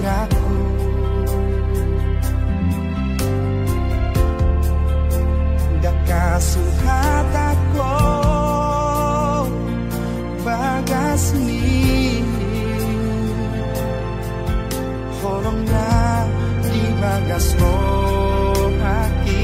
pikiraku. Dakasuhat ako bagas ni holong na di bagas mo hati.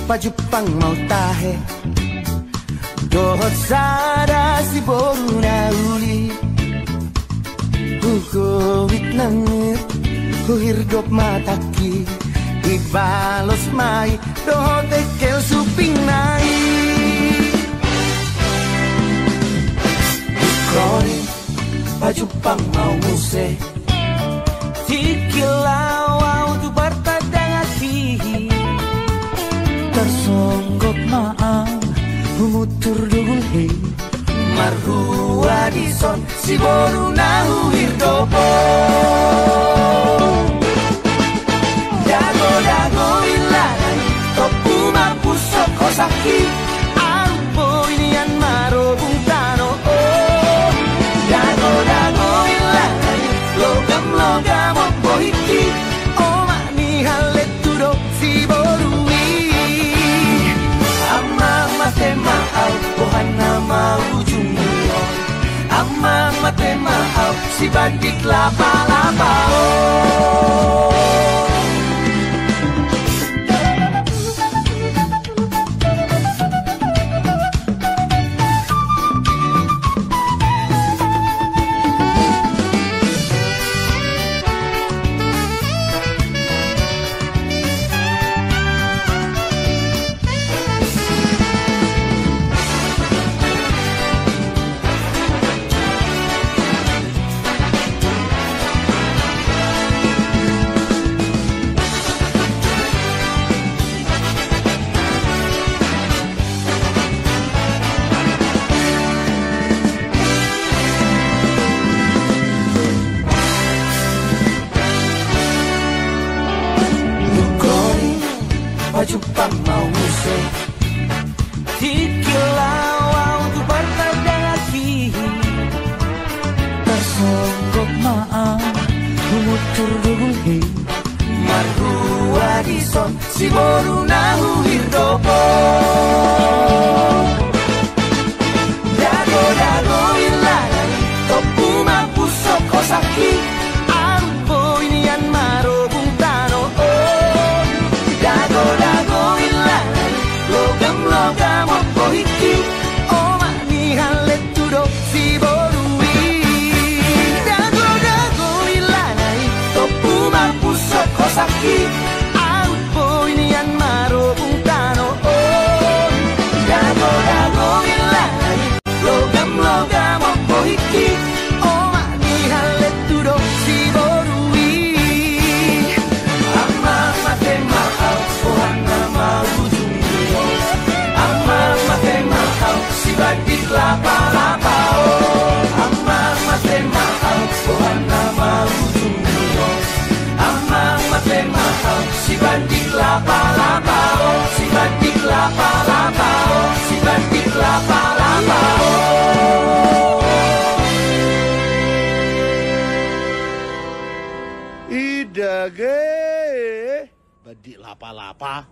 Pajupang mau tahe dohot sada si boru na uli Hugowit nangit Huhirdop mataki Ibalos mai dohot ekel suping nai Kroni Pajupang mau muse Tikilau tu bertadang aki Tersonggok maang Humutur dugul hei Marhua dison Si boru nahu hirdopo Dago ilaran Topu mampu soko saki Arupo inian maro bungtano Dago ilaran Logam opo hiki Oma ni halet tudo Si boru mate mahal Tuhan nama ujungnya Amang mate mahal Si bandik lapa-lapa Pajupang mau muse Tikilau tu bertadang aki Tersonggok maang Humutur dugul hei Marhua dison Si boru nahu hirdopo Dago ilaran Topu mampu soko saki Arupo inian maro bungtano Dago ilaran Logam opo hiki Oma ni halet tudo Si borui Dago ilaran Topu mampu soko saki Arupo inian maro bungtano Dago ilaran Logam opo hiki Oma ni halet tudo Si borui Amang mate mahal Tuhan nama ujungnya Amang mate mahal Si bandik lapa-lapa Amang mate mahal Tuhan nama ujungnya Amang mate mahal Si bandik lapa-lapa Si bandik lapa-lapa Si bandik lapa-lapa Idage Badik lapa-lapa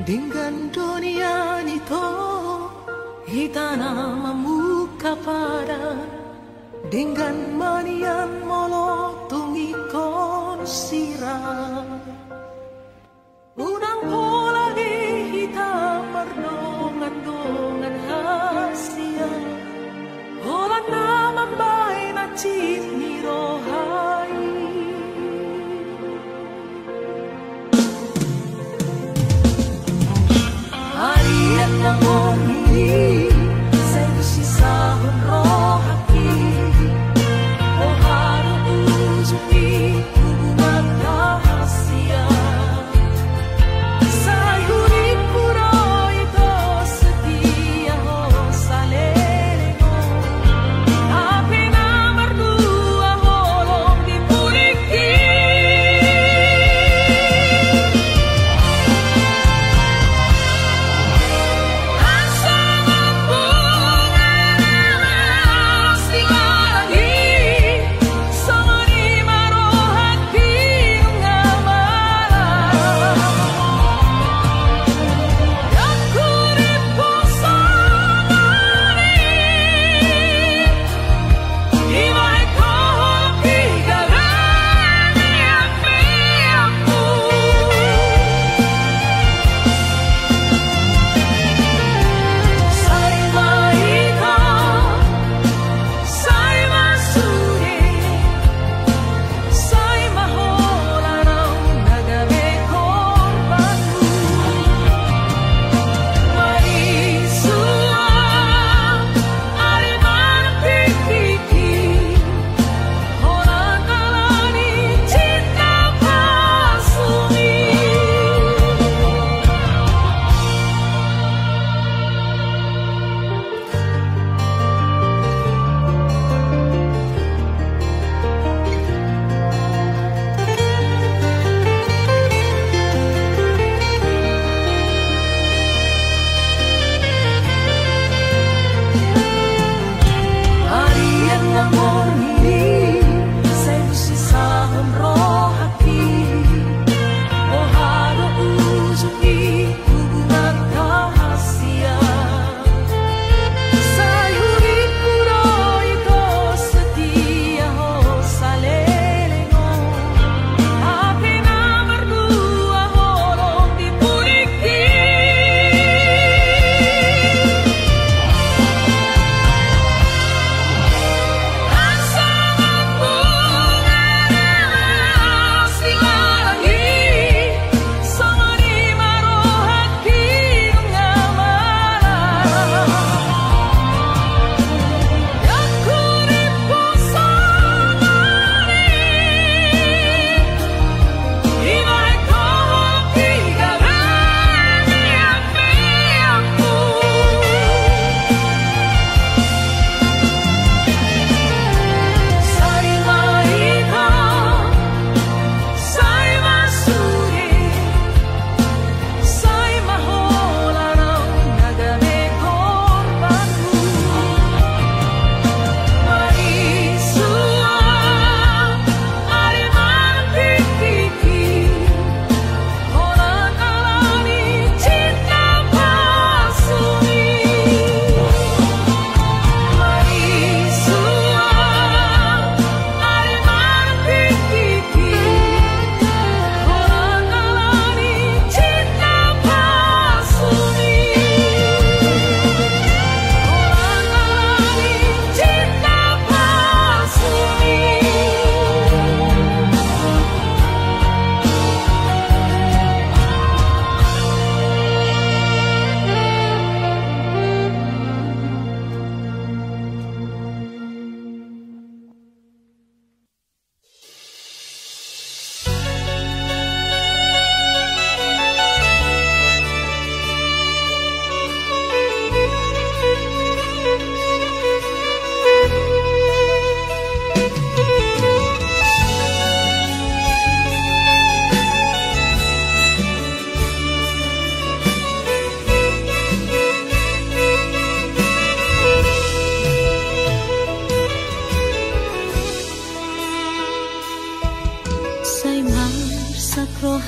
Dengan dunia itu hitana memuka pada dengan manian molotungi konsira udang pola di hitam berdongan-dongan hasia Hola nama baik nacip ni rohai Harian ng omili sa sisahon rohaki o harap usupi hubungan rahasia sa hurip puro ito setia o salero api na merdu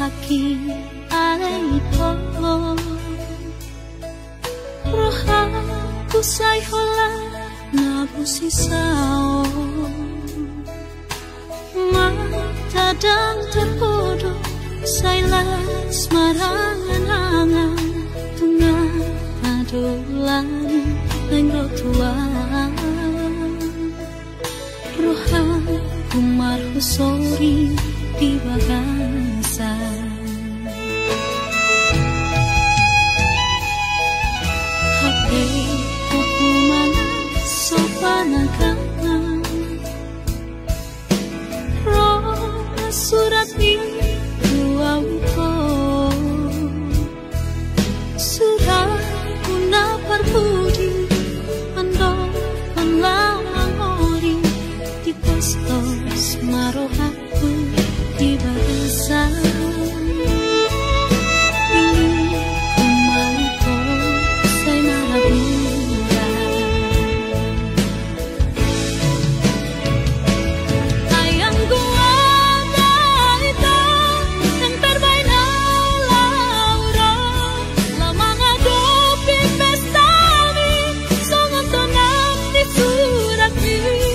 haki aito rohaku say hola nabusisao matadang terpodok sailas marangan-angan tengah adolan lengro tua rohaku marhusori di bagasa hape aku mana sopanakan roh surat ini dua wiko surat guna perbudi ando penlawang ori di postos marohaku di bahasa ini kumalito say marabura ayang gua ito yang terbaik na laura lamang adopi pestami songon tonang di surat ini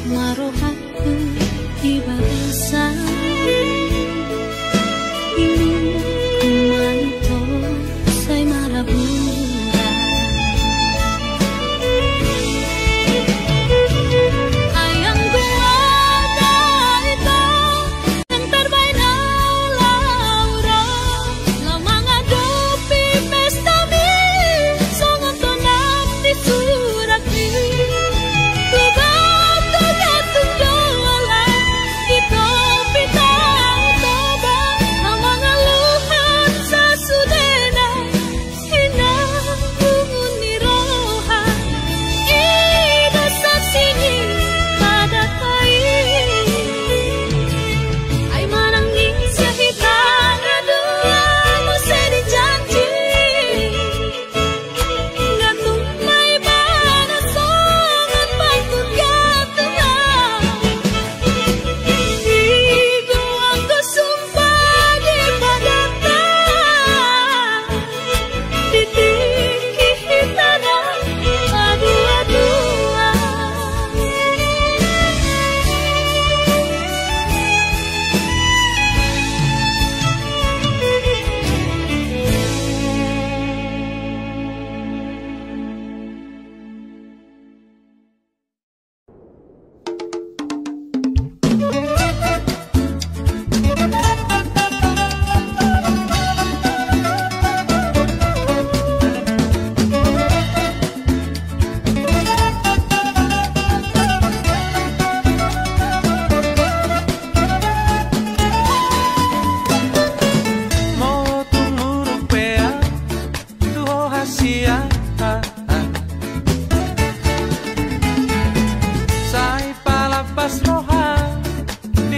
marohaku di bahasa ini kumalito say marabura ayang gua ito yang terbaik na laura lamang adopi pestami songon tonang di surat ini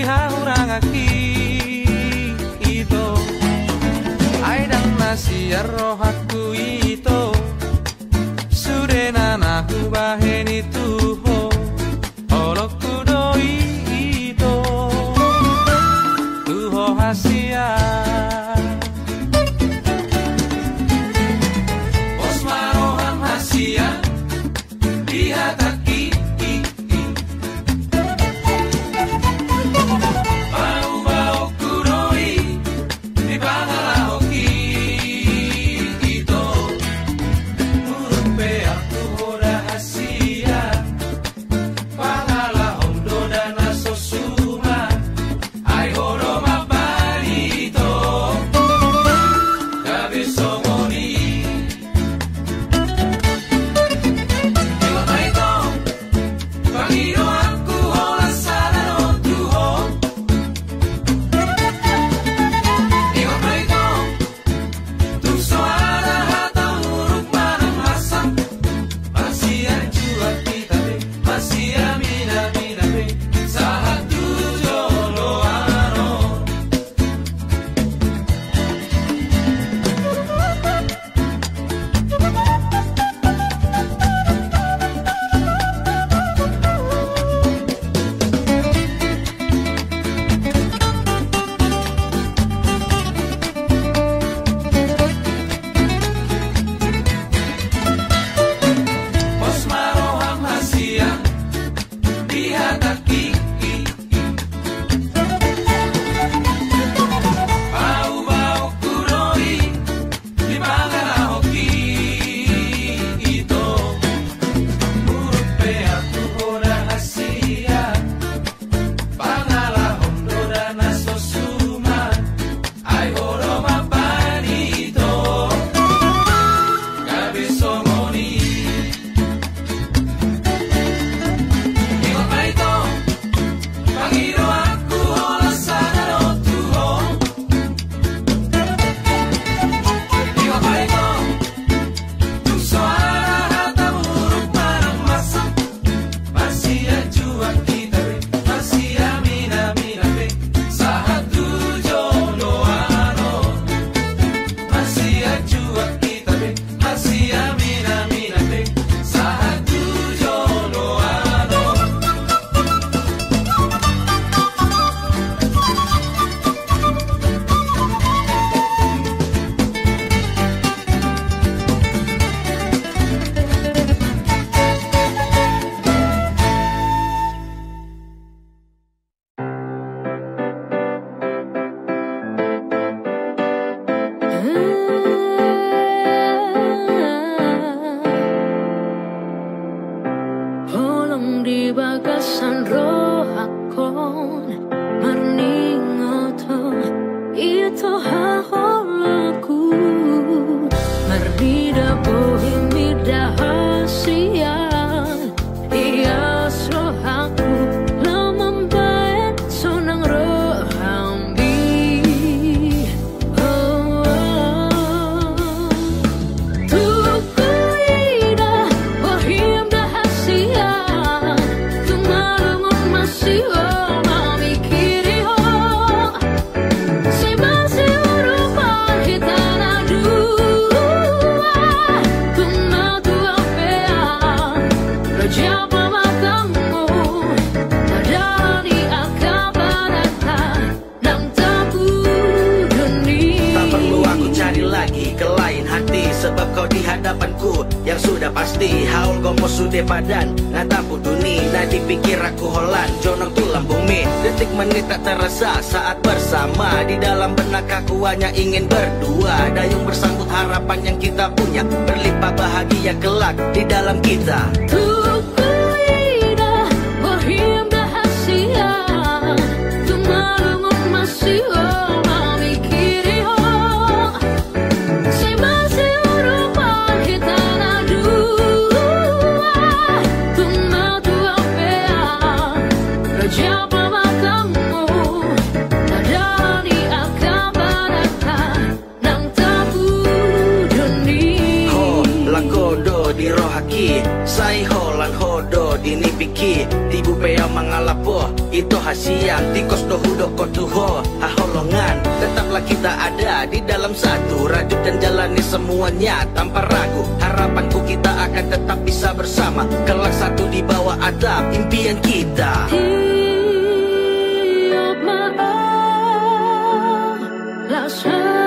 hahurang aki ito ay dang nasiya rohaku ito sudena naku bahen itu ho oloku doi ito tuho hasia osmarohan hasia dihataki Padan ngatapu duni na dipikir aku holan jonong tulang bumi detik menit tak terasa saat bersama di dalam benak aku hanya ingin berdua dayung bersambut harapan yang kita punya berlimpah bahagia kelak di dalam kita. Sai ho ho haholongan. Tetaplah kita ada di dalam satu, rajut dan jalani semuanya tanpa ragu. Harapanku kita akan tetap bisa bersama, kelak satu di bawah atap impian kita. Tiap malam rasa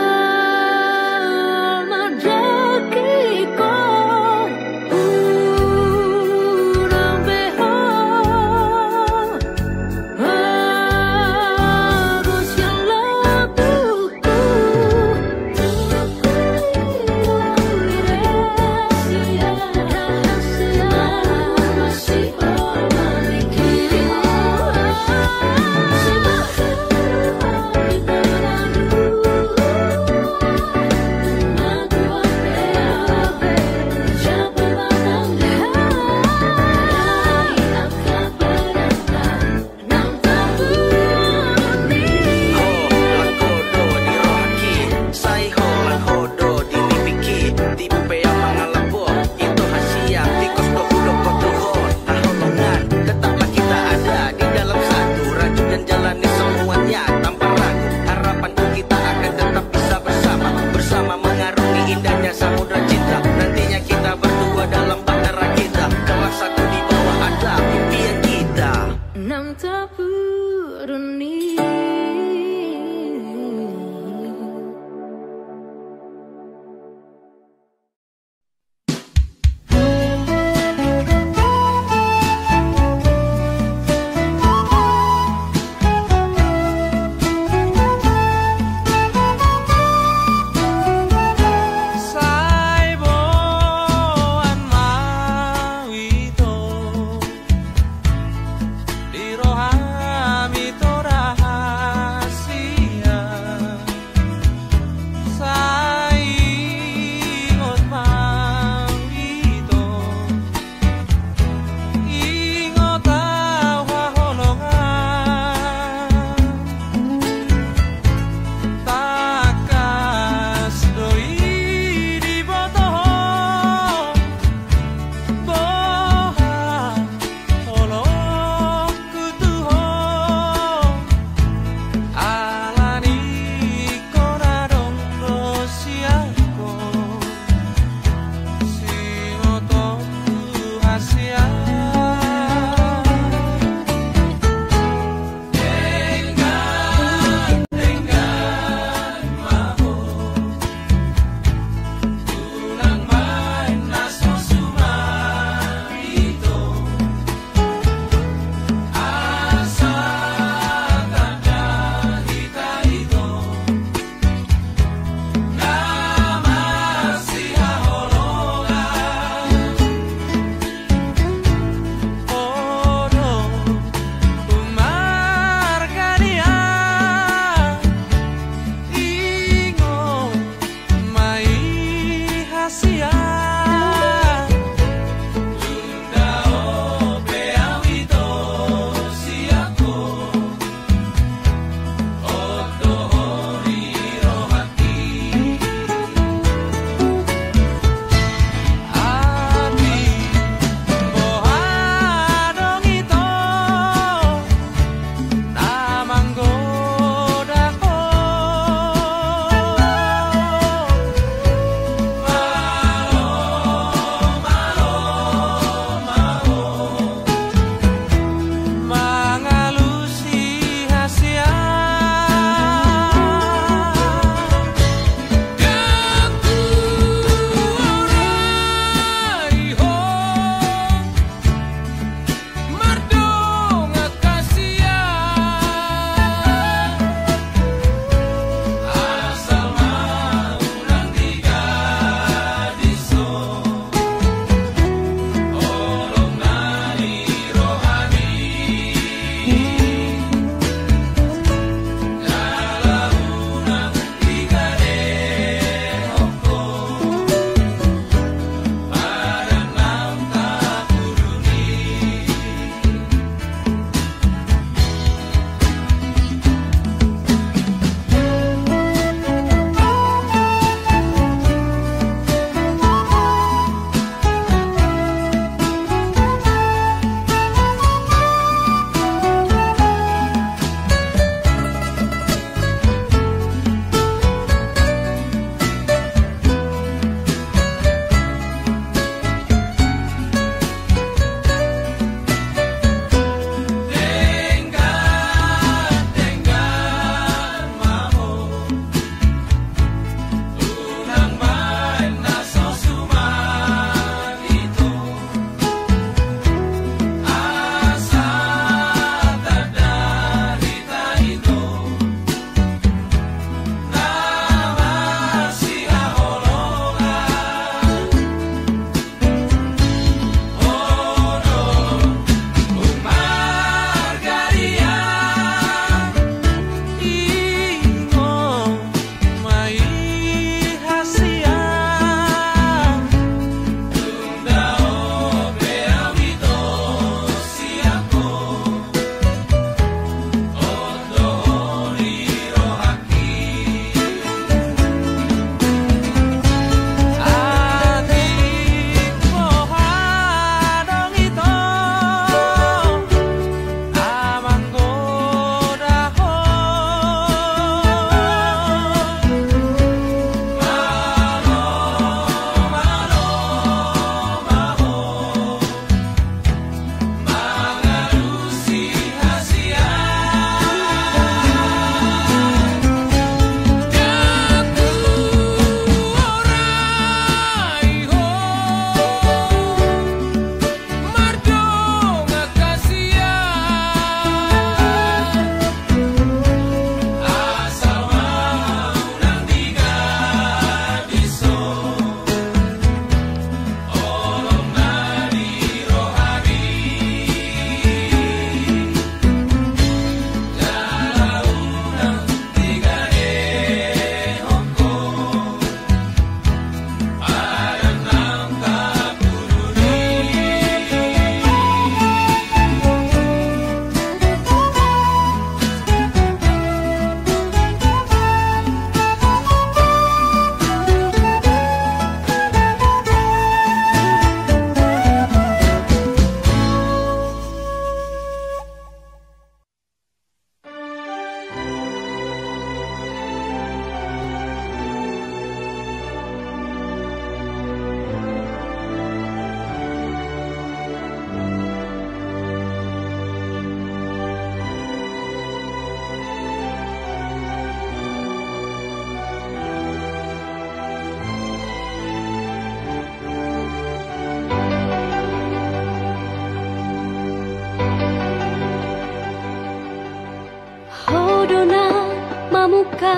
muka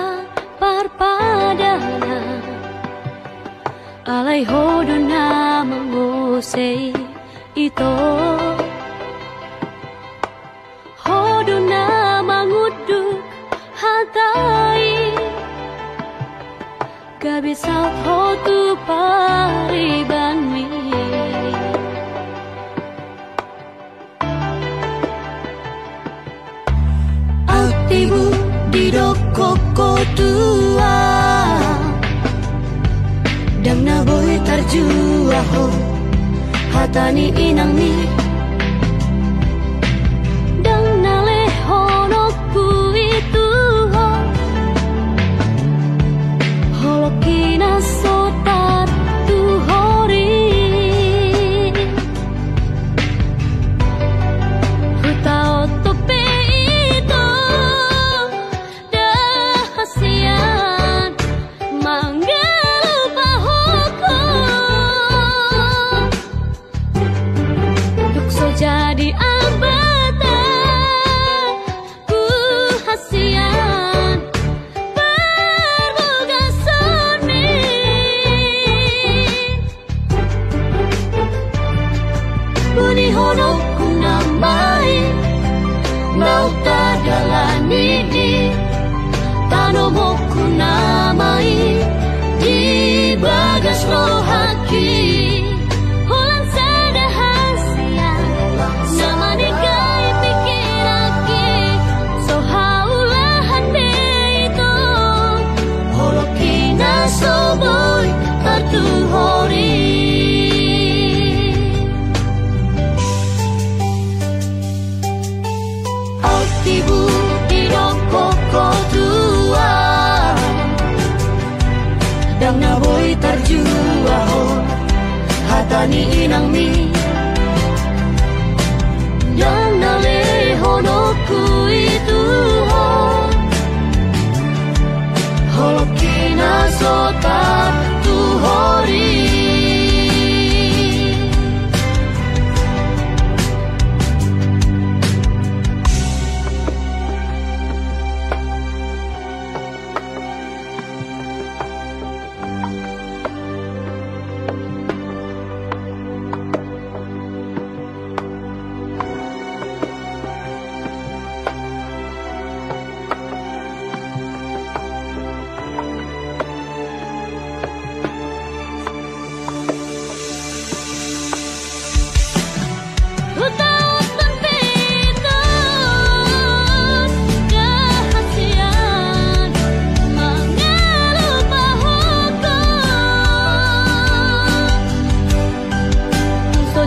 parpadana alai hodona mangosei ito hodona manguduk hatai kabisa hotu pariban mi aktibu di dokoko tua dang na boy tarjua ho hatani inang ni dang na lehono ku itu ho holokina sotar tu hori hutao tope itu dahasian manggelu pahoko dukso jadi abata ku hasian perbugasoni buni hono ku namai nauta dalani tanomo ku namai di bagas rohaki holan sadahasia nama nikai pikiraki so haulahan beito holokina soboy kartu hori aktibu di dokoko tua dang na boy tarjua ho hatani inang mi dang na lehono ku itu ho holokina sota tu hori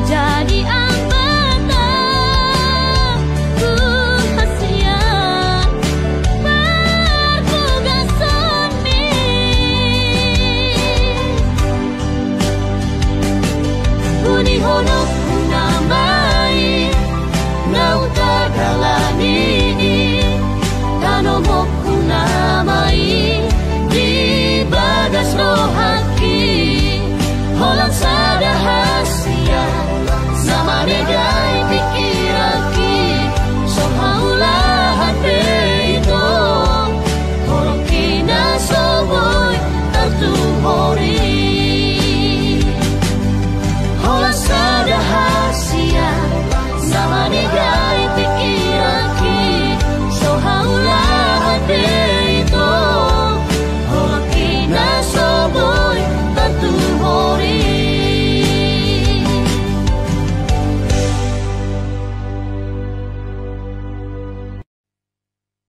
jadi ambata ku hasian perbugasoni buni hono ku namai nauta dalani tanomo ku namai di bagas rohaki holan